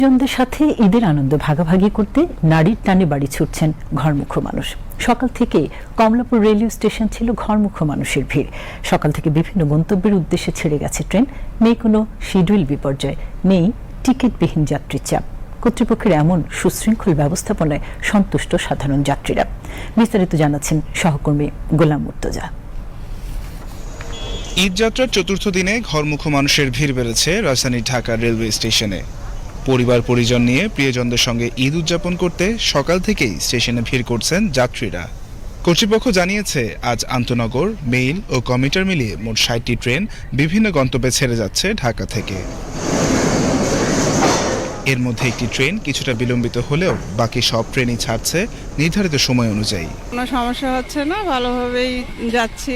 জনদের সাথে ঈদের আনন্দ ভাগাভাগি করতে নারীর টানে বাড়ি ছুটছেন ঘরমুখো মানুষ। সকাল থেকে কমলাপুর রেলওয়ে স্টেশন ছিল ঘরমুখো মানুষের ভিড়। সকাল থেকে বিভিন্ন গন্তব্যের উদ্দেশ্যে ছেড়ে গেছে ট্রেন। নেই কোনো শিডিউল বিপর্যয়, নেই টিকিটবিহীন যাত্রীর চাপ। কর্তৃপক্ষের এমন সুশৃঙ্খল ব্যবস্থাপনায় সন্তুষ্ট সাধারণ যাত্রীরা। বিস্তারিত জানাচ্ছেন সহকর্মী গোলাম মুর্তজা। ঈদযাত্রার চতুর্থ দিনে ঘরমুখো মানুষের ভিড় বেড়েছে রাজধানী ঢাকা রেলওয়ে স্টেশনে। পরিবার পরিজন নিয়ে প্রিয়জনদের সঙ্গে ঈদ উদযাপন করতে সকাল থেকেই স্টেশনে ভিড় করছেন যাত্রীরা। কর্তৃপক্ষ জানিয়েছে, আজ আন্তনগর, মেইল ও কমিউটার মিলিয়ে মোট ৬০টি ট্রেন বিভিন্ন গন্তব্যে ছেড়ে যাচ্ছে ঢাকা থেকে। এর মধ্যে একটি ট্রেন কিছুটা বিলম্বিত হলেও বাকি সব ট্রেনই ছাড়ছে নির্ধারিত সময় অনুযায়ী। কোনো সমস্যা হচ্ছে না, ভালোভাবেই যাচ্ছি।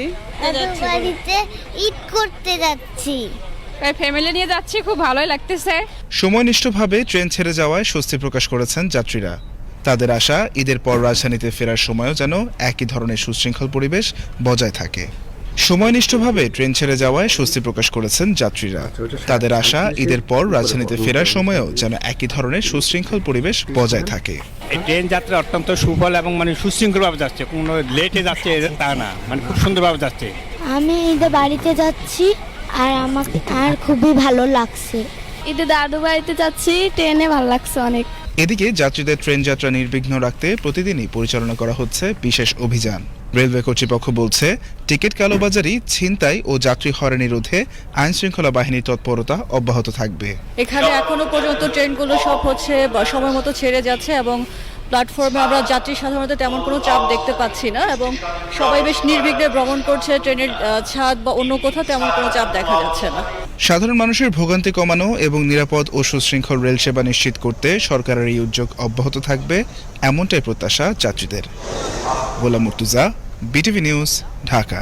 বাড়িতে ঈদ করতে যাচ্ছি, ফ্যামিলি নিয়ে যাচ্ছি, খুব ভালোই লাগতেছে। সময়নিষ্ঠভাবে ট্রেন ছেড়ে যাওয়ায় স্বস্তি প্রকাশ করেছেন যাত্রীরা। তাদের আশা, ঈদের পর রাজধানীতে ফেরার সময়ও যেন একই ধরনের সুশৃঙ্খল পরিবেশ বজায় থাকে। সময়নিষ্ঠভাবে ট্রেন ছেড়ে যাওয়ায় স্বস্তি প্রকাশ করেছেন যাত্রীরা। তাদের আশা, ঈদের পর রাজধানীতে ফেরার সময়ও যেন একই ধরনের সুশৃঙ্খল পরিবেশ বজায় থাকে। এই ট্রেন যাত্রা অত্যন্ত সুফল এবং সুশৃঙ্খলভাবে যাচ্ছে, কোনো লেটে যাচ্ছে তা না, খুব সুন্দরভাবে যাচ্ছে। আমি ঈদে বাড়িতে যাচ্ছি আর আমার খুবই ভালো লাগছে। ঈদে দাদু বাড়িতে যাচ্ছি, ট্রেনে ভালো লাগছে অনেক। এদিকে যাত্রীদের ট্রেন যাত্রা নির্বিঘ্ন রাখতে প্রতিদিনই পরিচালনা করা হচ্ছে বিশেষ অভিযান। রেলওয়ে কর্তৃপক্ষ বলছে, টিকিট কালোবাজারি, ছিনতাই ও যাত্রী হয়রানি রোধে আইন শৃঙ্খলা বাহিনীর তৎপরতা অব্যাহত থাকবে। এখানে এখনো পর্যন্ত ট্রেনগুলো সব সময় মতো ছেড়ে যাচ্ছে এবং প্ল্যাটফর্মে আমরা যাত্রী সাধারণত তেমন কোনো চাপ দেখতে পাচ্ছি না এবং সবাই বেশ নির্বিঘ্নে ভ্রমণ করছে। ট্রেনের ছাদ বা অন্য কোথাও তেমন কোনো চাপ দেখা যাচ্ছে না। সাধারণ মানুষের ভোগান্তি কমানো এবং নিরাপদ ও সুশৃঙ্খল রেল সেবা নিশ্চিত করতে সরকারের এই উদ্যোগ অব্যাহত থাকবে, এমনটাই প্রত্যাশা যাত্রীদের। গোলাম মুর্তজা, বিটিভি নিউজ, ঢাকা।